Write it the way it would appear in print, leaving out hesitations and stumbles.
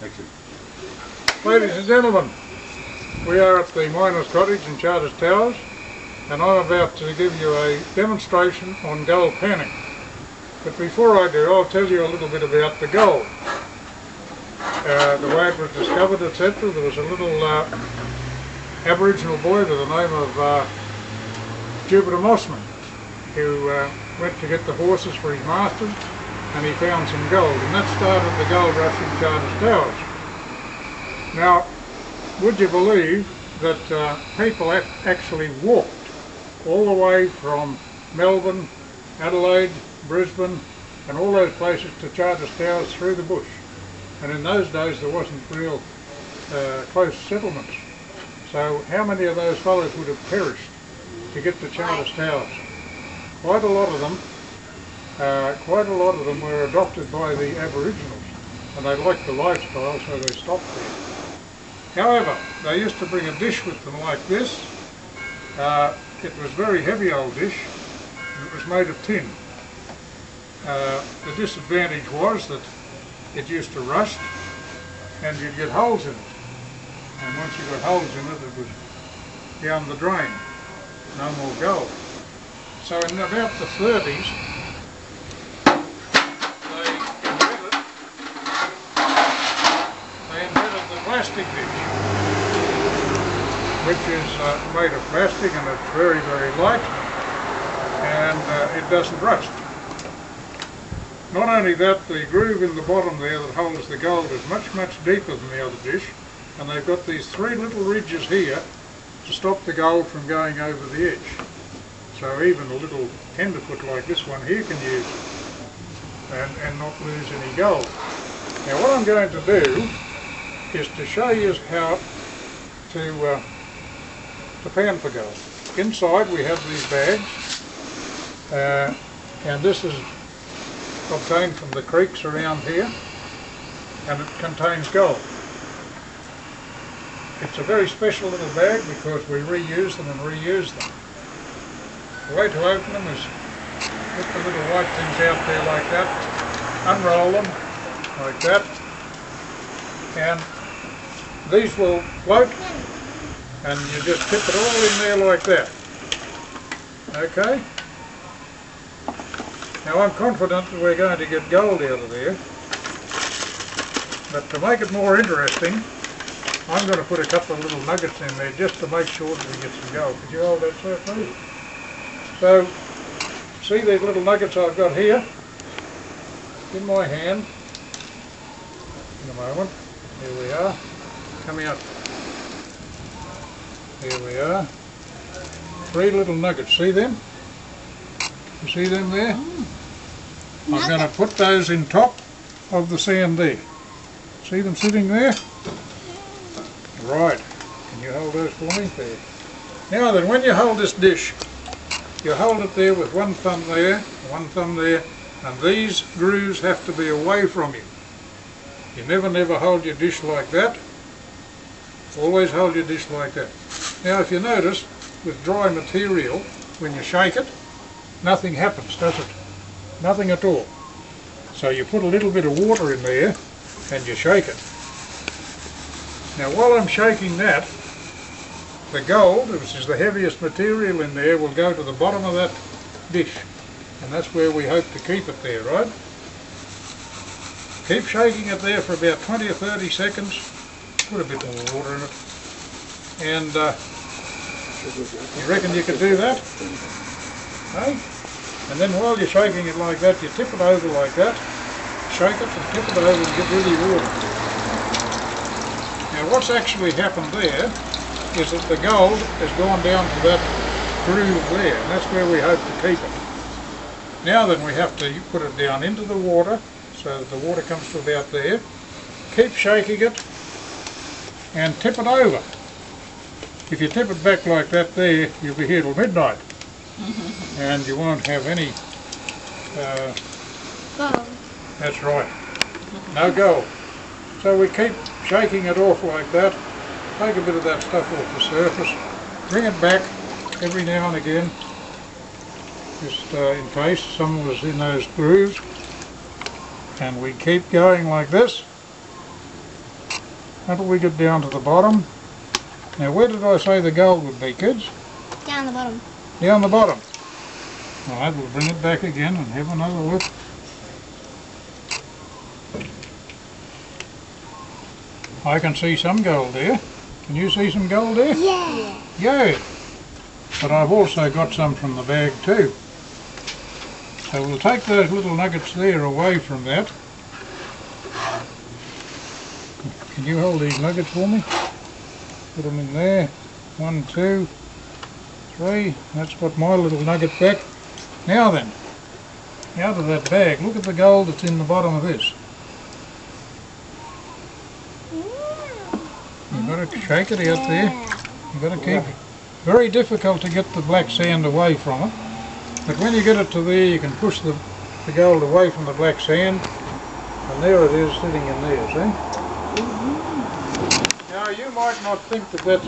Excellent. Ladies and gentlemen, we are at the Miners' Cottage in Charters Towers, and I'm about to give you a demonstration on gold panning. But before I do, I'll tell you a little bit about the gold. The way it was discovered, etc. There was a little Aboriginal boy by the name of Jupiter Mossman, who went to get the horses for his masters, and he found some gold, and that started the gold rush in Charters Towers. Now, would you believe that people actually walked all the way from Melbourne, Adelaide, Brisbane and all those places to Charters Towers through the bush? And in those days there wasn't real close settlements. So how many of those fellows would have perished to get to Charters Towers? Quite a lot of them were adopted by the Aboriginals, and they liked the lifestyle, so they stopped there. However, they used to bring a dish with them like this. It was a very heavy old dish, and it was made of tin. The disadvantage was that it used to rust, and you'd get holes in it. And once you got holes in it, it was down the drain. No more gold. So in about the 30s, they invented the plastic dish, which is made of plastic, and it's very, very light, and it doesn't rust. Not only that, the groove in the bottom there that holds the gold is much, much deeper than the other dish, and they've got these three little ridges here to stop the gold from going over the edge. So even a little tenderfoot like this one here can use it and not lose any gold. Now what I'm going to do is to show you how to pan for gold. Inside we have these bags, and this is obtained from the creeks around here, and it contains gold. It's a very special little bag because we reuse them and reuse them. The way to open them is put the little white things out there like that, unroll them like that, and these will float, and you just tip it all in there like that. Okay? Now I'm confident that we're going to get gold out of there, but to make it more interesting, I'm going to put a couple of little nuggets in there just to make sure that we get some gold. Could you hold that, sir, please? So, see these little nuggets I've got here in my hand. In a moment. Here we are. Come out. Here we are. Three little nuggets. See them? You see them there? I'm going to put those in top of the sand there. See them sitting there? Right. Can you hold those for me? There. Now then, when you hold this dish, you hold it there with one thumb there, and these grooves have to be away from you. You never hold your dish like that. Always hold your dish like that. Now if you notice, with dry material, when you shake it, nothing happens, does it? Nothing at all. So you put a little bit of water in there and you shake it. Now while I'm shaking that, the gold, which is the heaviest material in there, will go to the bottom of that dish, and that's where we hope to keep it there, right? Keep shaking it there for about 20 or 30 seconds, put a bit more water in it, and you reckon you could do that? Hey? And then while you're shaking it like that, you tip it over like that, shake it and tip it over and get rid of your water. Now what's actually happened there is that the gold has gone down to that groove there, and that's where we hope to keep it. Now then we have to put it down into the water so that the water comes to about there. Keep shaking it and tip it over. If you tip it back like that there, you'll be here till midnight. And you won't have any gold. That's right. No gold. So we keep shaking it off like that. Take a bit of that stuff off the surface, bring it back every now and again, just in case some was in those grooves, and we keep going like this until we get down to the bottom. Now where did I say the gold would be, kids? Down the bottom. Down the bottom. Alright, we'll bring it back again and have another look. I can see some gold there. Can you see some gold there? Yeah. Yeah. But I've also got some from the bag too. So we'll take those little nuggets there away from that. Can you hold these nuggets for me? Put them in there. 1, 2, 3. That's got my little nugget back. Now then, out of that bag, look at the gold that's in the bottom of this. You've got to shake it out there. You've got to keep it. Very difficult to get the black sand away from it. But when you get it to there, you can push the gold away from the black sand. And there it is sitting in there, see? Now you might not think that that's